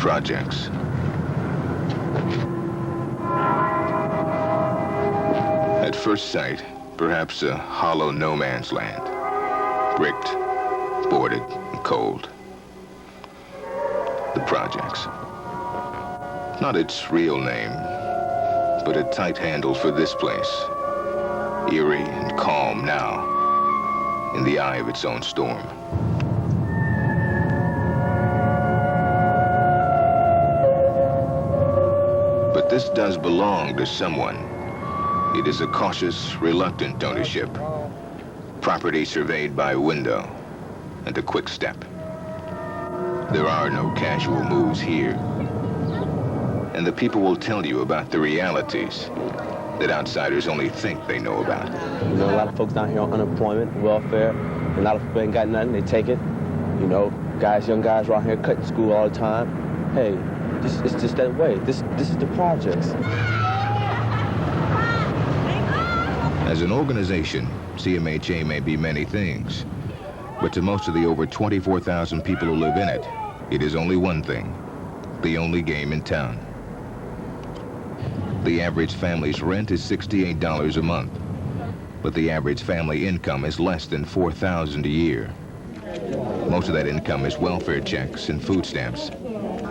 projects. At first sight, perhaps a hollow no man's land, bricked, boarded, and cold. The projects. Not its real name, but a tight handle for this place. Eerie and calm now, in the eye of its own storm. But this does belong to someone. It is a cautious, reluctant ownership. Property surveyed by window, and a quick step. There are no casual moves here. And the people will tell you about the realities that outsiders only think they know about. You know, a lot of folks down here on unemployment, welfare. A lot of people ain't got nothing, they take it. You know, guys, young guys around here cutting school all the time. Hey, it's just that way. This is the projects. As an organization, CMHA may be many things, but to most of the over 24,000 people who live in it, it is only one thing, the only game in town. The average family's rent is $68 a month, but the average family income is less than $4,000 a year. Most of that income is welfare checks and food stamps,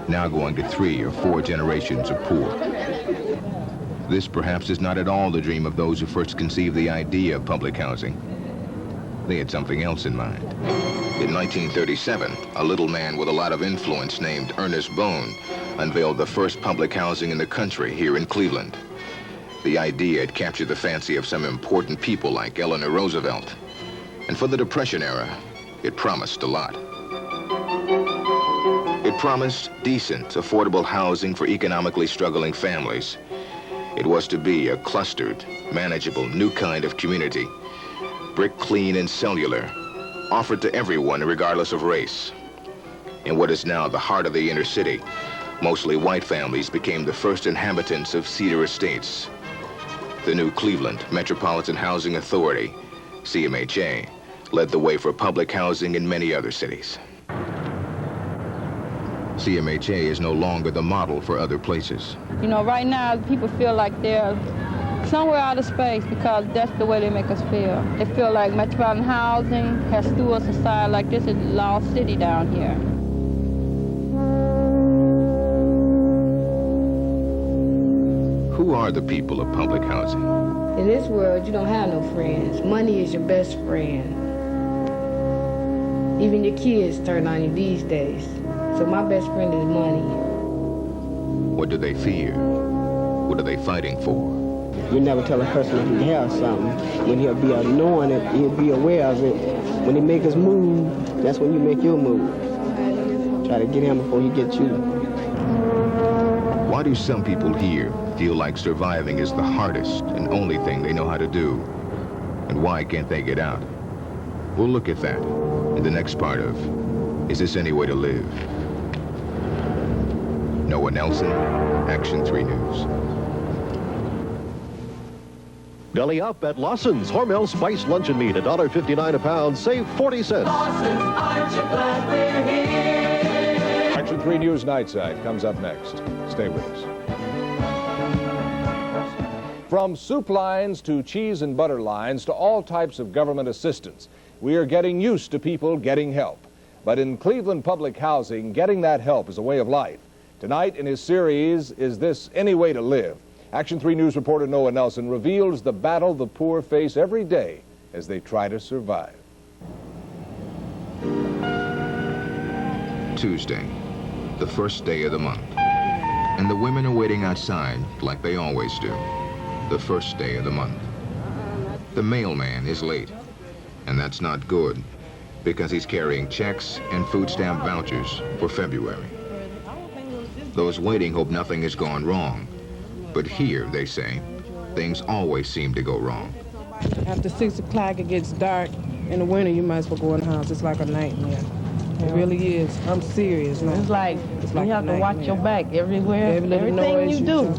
now going to 3 or 4 generations of poor. This perhaps is not at all the dream of those who first conceived the idea of public housing. They had something else in mind. In 1937, a little man with a lot of influence named Ernest Bone unveiled the first public housing in the country here in Cleveland. The idea had captured the fancy of some important people like Eleanor Roosevelt. And for the Depression era, it promised a lot. It promised decent, affordable housing for economically struggling families. It was to be a clustered, manageable, new kind of community, brick clean and cellular, offered to everyone regardless of race. In what is now the heart of the inner city, mostly white families became the first inhabitants of Cedar Estates. The new Cleveland Metropolitan Housing Authority, CMHA, led the way for public housing in many other cities. CMHA is no longer the model for other places. You know, right now, people feel like they're somewhere out of space because that's the way they make us feel. They feel like Metropolitan Housing has threw us aside like this is a lost city down here. Who are the people of public housing? In this world, you don't have no friends. Money is your best friend. Even your kids turn on you these days. So my best friend is money. What do they fear? What are they fighting for? You never tell a person if he has something. When he'll be knowing it, he'll be aware of it. When he make his move, that's when you make your move. Try to get him before he gets you. Why do some people here feel like surviving is the hardest and only thing they know how to do? And why can't they get out? We'll look at that in the next part of Is This Any Way to Live? Noah Nelson, Action 3 News. Belly up at Lawson's Hormel Spice Luncheon Meat, $1.59 a pound, save 40 cents. Lawson's, aren't you glad we're here? Action 3 News Nightside comes up next. Stay with us. From soup lines to cheese and butter lines to all types of government assistance, we are getting used to people getting help. But in Cleveland public housing, getting that help is a way of life. Tonight in his series, Is This Any Way to Live? Action 3 News reporter Noah Nelson reveals the battle the poor face every day as they try to survive. Tuesday, the first day of the month. And the women are waiting outside like they always do. The first day of the month. The mailman is late. And that's not good, because he's carrying checks and food stamp vouchers for February. Those waiting hope nothing has gone wrong. But here, they say, things always seem to go wrong. After 6 o'clock, it gets dark. In the winter, you might as well go in the house. It's like a nightmare. It really is. I'm serious. No. It's like you have to watch your back everywhere. Everything you do.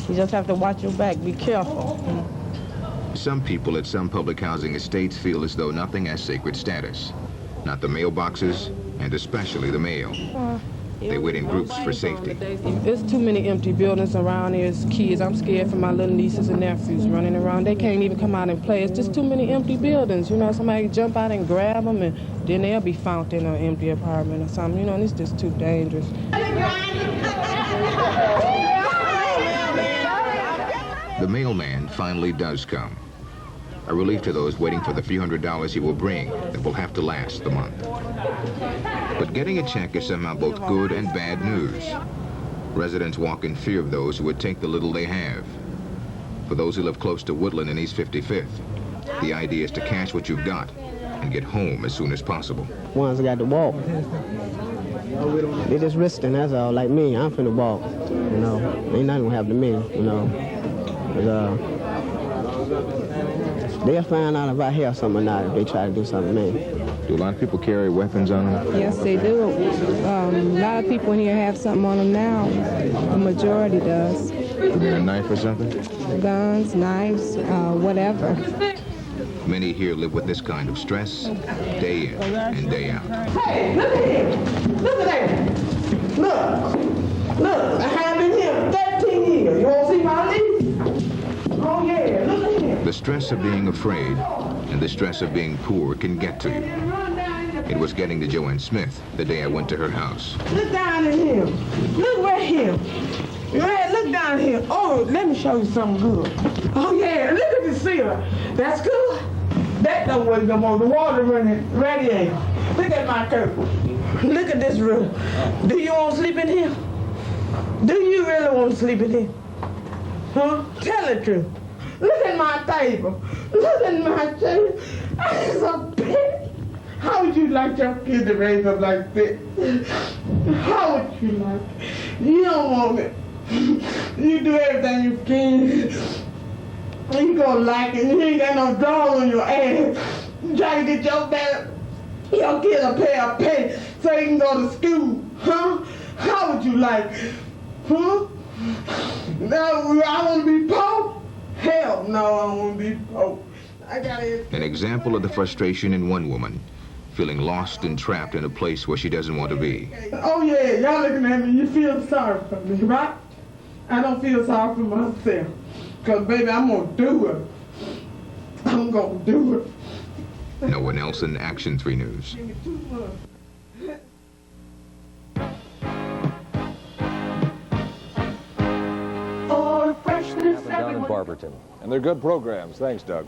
You just have to watch your back. Be careful. Some people at some public housing estates feel as though nothing has sacred status. Not the mailboxes, and especially the mail. They wait in groups for safety. There's too many empty buildings around here as kids. I'm scared for my little nieces and nephews running around. They can't even come out and play. It's just too many empty buildings. You know, somebody jump out and grab them, and then they'll be found in an empty apartment or something. You know, and it's just too dangerous. The mailman finally does come. A relief to those waiting for the few $100s he will bring that will have to last the month. But getting a check is somehow both good and bad news. Residents walk in fear of those who would take the little they have. For those who live close to Woodland and East 55th, the idea is to cash what you've got and get home as soon as possible. Ones got to walk. They just risking, that's all. Like me, I'm finna walk. You know, ain't nothing gonna happen to me, you know. But, they'll find out if I have something or not if they try to do something to me. Do a lot of people carry weapons on them? Yes, they do. A lot of people in here have something on them now. The majority does. A knife or something? Guns, knives, whatever. Many here live with this kind of stress day in and day out. Hey, look at him. Look at that. Look. Look, I have been here 13 years. You want to see my lease? Oh, yeah, look at him. The stress of being afraid and the stress of being poor can get to you. It was getting to Joanne Smith the day I went to her house. Look down at him. Look right here. Man, look down here. Oh, let me show you something good. Oh, yeah, look at the ceiling. That's good. That don't work no more. The water running radiator. Look at my curtain. Look at this room. Do you want to sleep in here? Do you really want to sleep in here? Huh? Tell the truth. Look at my table. Look at my table. It's a bed. How would you like your kid to raise up like this? How would you like it? You don't want it. You do everything you can. You gonna like it. You ain't got no drawers on your ass. You try to get your kid a pair of pants so he can go to school. Huh? How would you like it? Huh? No, I want to be poor? Hell no, I don't want to be poor. An example of the frustration in one woman, feeling lost and trapped in a place where she doesn't want to be. Oh yeah, y'all looking at me, you feel sorry for me, right? I don't feel sorry for myself. Because baby, I'm going to do it. I'm going to do it. Noah Nelson, Action 3 News. Down in Barberton. And they're good programs. Thanks, Doug.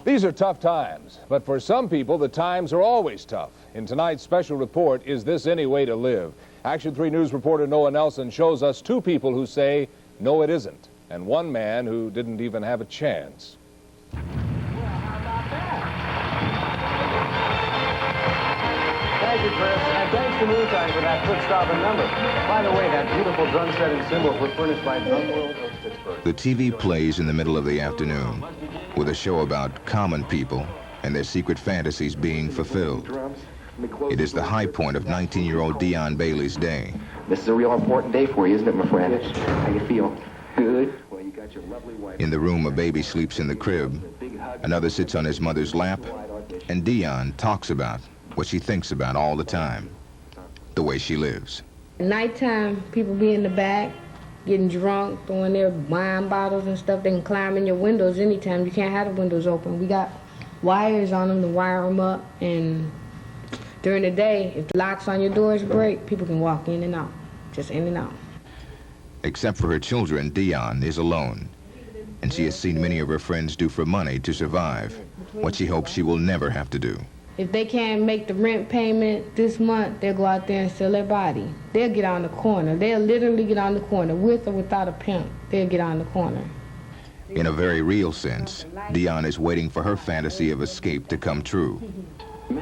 These are tough times, but for some people, the times are always tough. In tonight's special report, Is This Any Way to Live? Action 3 News reporter Noah Nelson shows us two people who say, no, it isn't, and one man who didn't even have a chance. Thank you, Chris, and thanks to Wkyc for that quick stop and number. By the way, that beautiful drum set and cymbals were furnished by Drum World of Pittsburgh. The TV plays in the middle of the afternoon with a show about common people and their secret fantasies being fulfilled. It is the high point of 19-year-old Dion Bailey's day. This is a real important day for you, isn't it, my friend? How you feel? Good? Well, you got your lovely wife. In the room, a baby sleeps in the crib, another sits on his mother's lap, and Dion talks about what she thinks about all the time, the way she lives. At nighttime, people be in the back, getting drunk, throwing their wine bottles and stuff. They can climb in your windows anytime. You can't have the windows open. We got wires on them to wire them up, and during the day, if the locks on your doors break, people can walk in and out, just in and out. Except for her children, Dion is alone, and she has seen many of her friends do for money to survive, what she hopes she will never have to do. If they can't make the rent payment this month, they'll go out there and sell their body. They'll get on the corner. They'll literally get on the corner, with or without a pimp. They'll get on the corner. In a very real sense, Dion is waiting for her fantasy of escape to come true.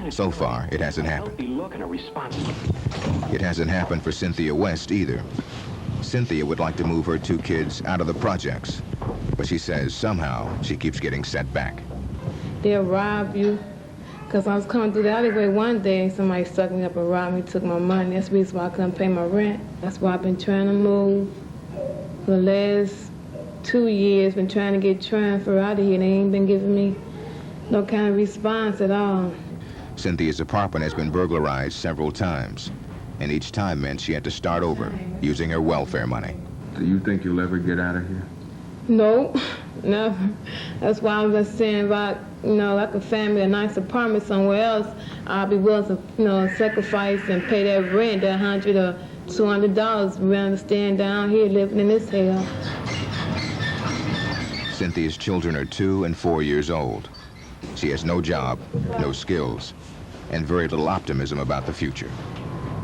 So far, it hasn't happened. It hasn't happened for Cynthia West either. Cynthia would like to move her two kids out of the projects, but she says somehow she keeps getting set back. They'll rob you. Because I was coming through the alleyway one day and somebody stuck me up and robbed me, took my money. That's the reason why I couldn't pay my rent. That's why I've been trying to move. For the last 2 years, been trying to get transferred out of here. They ain't been giving me no kind of response at all. Cynthia's apartment has been burglarized several times. and each time meant she had to start over, using her welfare money. Do you think you'll ever get out of here? No, never. That's why I'm just saying about, like a family, a nice apartment somewhere else, I'll be willing to, sacrifice and pay that rent, that $100 or $200, rather than staying down here living in this hell. Cynthia's children are 2 and 4 years old. She has no job, no skills, and very little optimism about the future.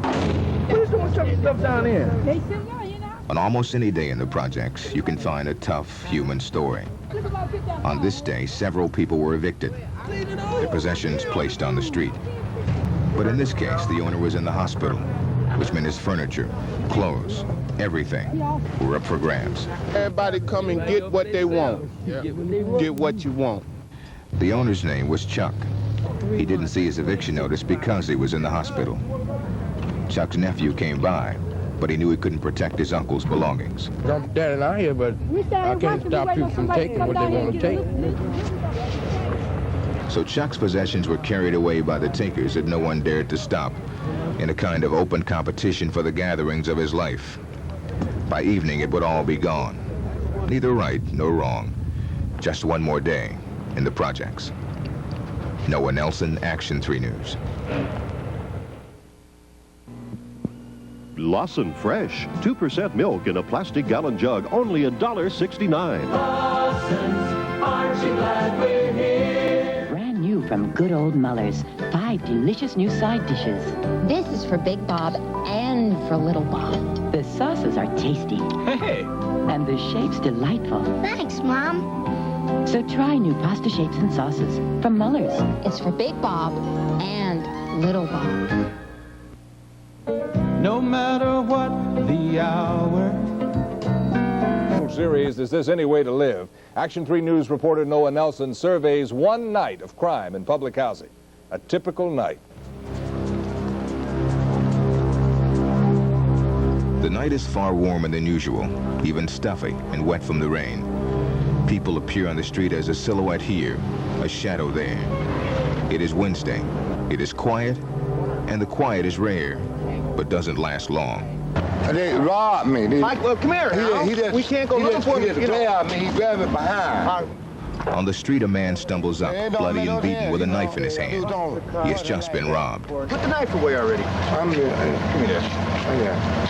What is doing chucking stuff down here? On almost any day in the projects, you can find a tough human story. On this day, several people were evicted, their possessions placed on the street. But in this case, the owner was in the hospital, which meant his furniture, clothes, everything were up for grabs. Everybody come and get what they want. Get what you want. The owner's name was Chuck. He didn't see his eviction notice because he was in the hospital. Chuck's nephew came by, but he knew he couldn't protect his uncle's belongings. I'm standing out here, but I can't stop people from taking what they want to take. So Chuck's possessions were carried away by the takers that no one dared to stop, in a kind of open competition for the gatherings of his life. By evening, it would all be gone. Neither right nor wrong. Just one more day in the projects. Noah Nelson, Action 3 News. Lawson Fresh, 2% milk in a plastic gallon jug, only $1.69. Lawson's, aren't you glad we're here? Brand new from good old Muller's. 5 delicious new side dishes. This is for Big Bob and for Little Bob. The sauces are tasty. Hey! And the shapes delightful. Thanks, Mom. So try new pasta shapes and sauces from Muller's. It's for Big Bob and Little Bob. No matter what the hour. Series, Is This Any Way to Live? Action 3 News reporter Noah Nelson surveys one night of crime in public housing. A typical night. The night is far warmer than usual, even stuffy and wet from the rain. People appear on the street as a silhouette here, a shadow there. It is Wednesday. It is quiet, and the quiet is rare, but doesn't last long. They robbed me. Mike, well, come here. We can't go looking for him. He grabbed me. He grabbed me behind. On the street, a man stumbles up, bloody and beaten with a knife in his hand. He has just been robbed. Put the knife away already. Give me that.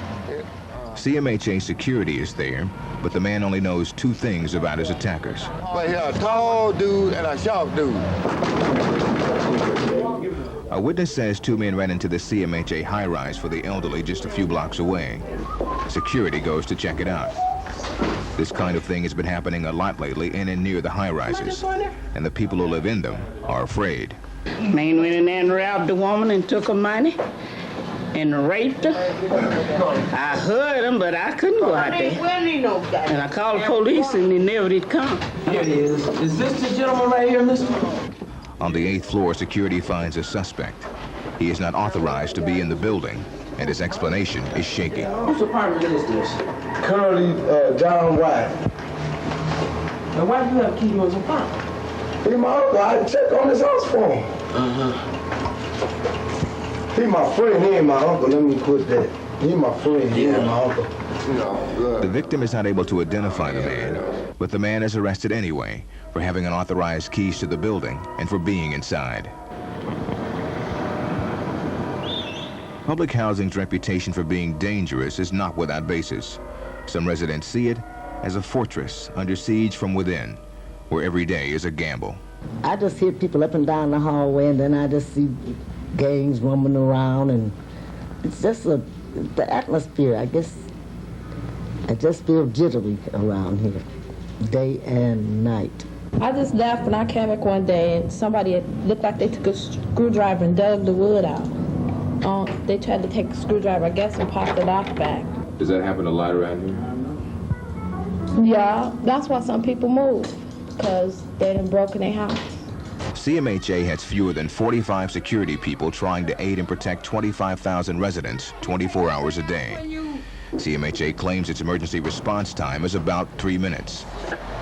CMHA security is there, but the man only knows 2 things about his attackers. But he's a tall dude and a short dude. A witness says 2 men ran into the CMHA high-rise for the elderly just a few blocks away. Security goes to check it out. This kind of thing has been happening a lot lately in and near the high-rises, and the people who live in them are afraid. Man went in there and robbed the woman and took her money and raped her. I heard him, but I couldn't go out there. And I called the police and they never did come. Here it is. Is this the gentleman right here, mister? On the 8th floor, security finds a suspect. He is not authorized to be in the building, and his explanation is shaky. Whose apartment is this? Curly John White. Now, why do you have to keep him in his apartment? He my uncle. I check on his house for him. He my friend. He ain't my uncle. Let me put that. He my friend. He ain't my uncle. The victim is not able to identify the man, but the man is arrested anyway for having unauthorized keys to the building and for being inside. Public housing's reputation for being dangerous is not without basis. Some residents see it as a fortress under siege from within, where every day is a gamble. I just hear people up and down the hallway, and then I just see gangs roaming around, and it's just the atmosphere. I guess I just feel jittery around here, day and night. I just left when I came back one day and somebody looked like they took a screwdriver and dug the wood out. They tried to take a screwdriver, I guess, and popped it off back. Does that happen a lot around here? Yeah, that's why some people move, because they done broken their house. CMHA has fewer than 45 security people trying to aid and protect 25,000 residents 24 hours a day. CMHA claims its emergency response time is about 3 minutes.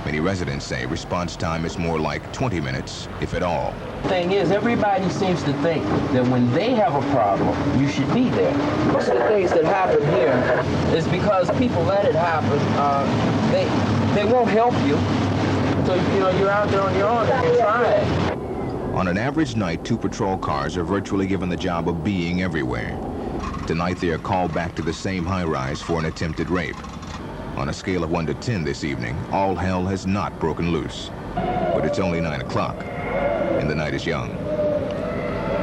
Many residents say response time is more like 20 minutes, if at all. Thing is, everybody seems to think that when they have a problem, you should be there. Most of the things that happen here is because people let it happen. They won't help you. So, you're out there on your own and you're trying. On an average night, 2 patrol cars are virtually given the job of being everywhere. Tonight, they are called back to the same high-rise for an attempted rape. On a scale of 1 to 10 this evening, all hell has not broken loose. But it's only 9 o'clock, and the night is young.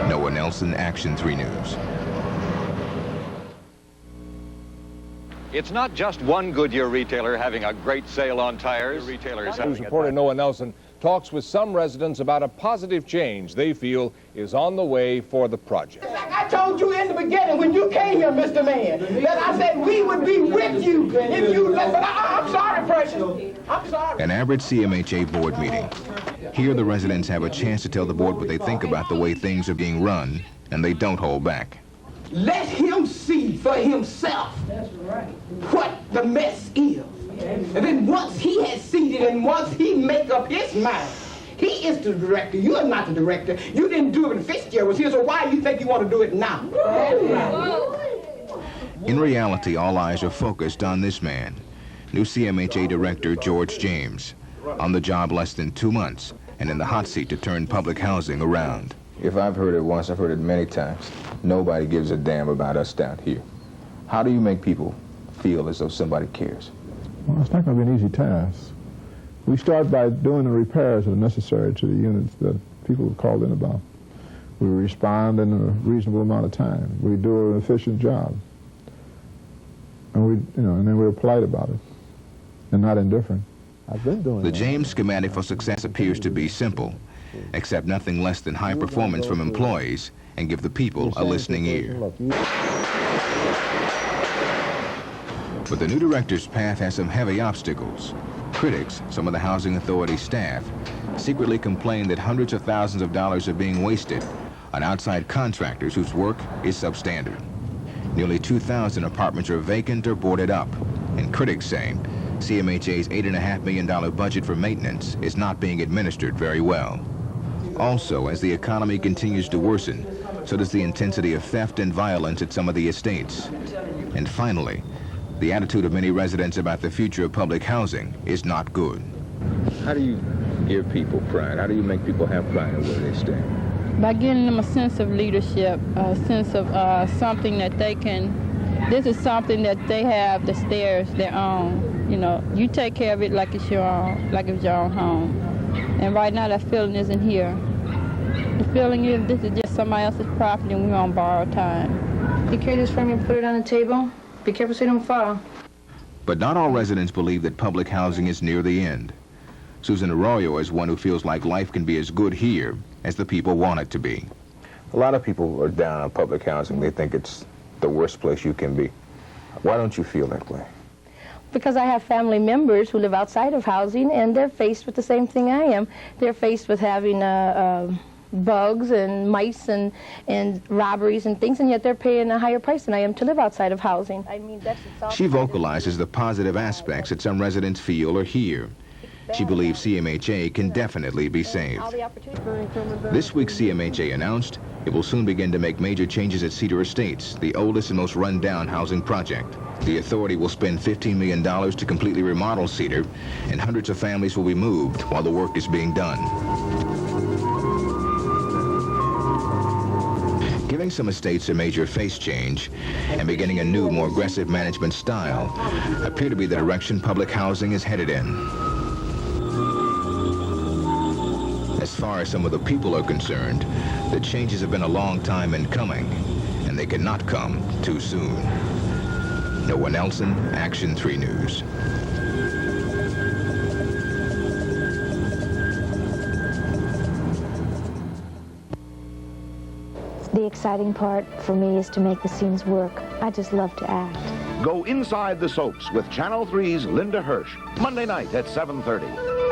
Noah Nelson, Action 3 News. It's not just one Goodyear retailer having a great sale on tires. News reporter Noah Nelson talks with some residents about a positive change they feel is on the way for the project. I told you in the beginning when you came here, Mr. Man, that I said we would be with you if you let. But I'm sorry, Precious. I'm sorry. An average CMHA board meeting. Here, the residents have a chance to tell the board what they think about the way things are being run, and they don't hold back. Let him see for himself what the mess is. And then once he has seen it and once he make up his mind, he is the director. You are not the director. You didn't do it when Fitzgerald was here, so why do you think you want to do it now? In reality, all eyes are focused on this man, new CMHA Director George James, on the job less than 2 months and in the hot seat to turn public housing around. If I've heard it once, I've heard it many times. Nobody gives a damn about us down here. How do you make people feel as though somebody cares? Well, it's not going to be an easy task. We start by doing the repairs that are necessary to the units that people have called in about. We respond in a reasonable amount of time. We do an efficient job. And and then we're polite about it and not indifferent. I've been doing The James schematic for success appears to be simple. Accept nothing less than high performance from employees and give the people a listening ear. But the new director's path has some heavy obstacles. Critics, some of the Housing Authority staff, secretly complain that hundreds of thousands of dollars are being wasted on outside contractors whose work is substandard. Nearly 2,000 apartments are vacant or boarded up, and critics say CMHA's $8.5 million budget for maintenance is not being administered very well. Also, as the economy continues to worsen, so does the intensity of theft and violence at some of the estates. And finally, the attitude of many residents about the future of public housing is not good. How do you give people pride? How do you make people have pride in where they stand? By giving them a sense of leadership, a sense of something that they can, this is something that they have that's theirs, their own. You take care of it like it's your own, like it's your own home. And right now that feeling isn't here. The feeling is this is just somebody else's property and we're on borrowed time. You carry this from you and put it on the table. Be careful so you don't fall. But not all residents believe that public housing is near the end. Susan Arroyo is one who feels like life can be as good here as the people want it to be. A lot of people are down on public housing. They think it's the worst place you can be. Why don't you feel that way? Because I have family members who live outside of housing, and they're faced with the same thing I am. They're faced with having bugs and mice and robberies and things, and yet they're paying a higher price than I am to live outside of housing. I mean, that's all. She vocalizes the positive aspects that some residents feel or hear. She believes CMHA can definitely be saved. This week, CMHA announced it will soon begin to make major changes at Cedar Estates, the oldest and most run-down housing project. The authority will spend $15 million to completely remodel Cedar, and hundreds of families will be moved while the work is being done. Giving some estates a major face change and beginning a new, more aggressive management style appear to be the direction public housing is headed in. As far as some of the people are concerned, the changes have been a long time in coming, and they cannot come too soon. Noah Nelson, Action 3 News. The exciting part for me is to make the scenes work. I just love to act. Go inside the soaps with Channel 3's Linda Hirsch, Monday night at 7:30.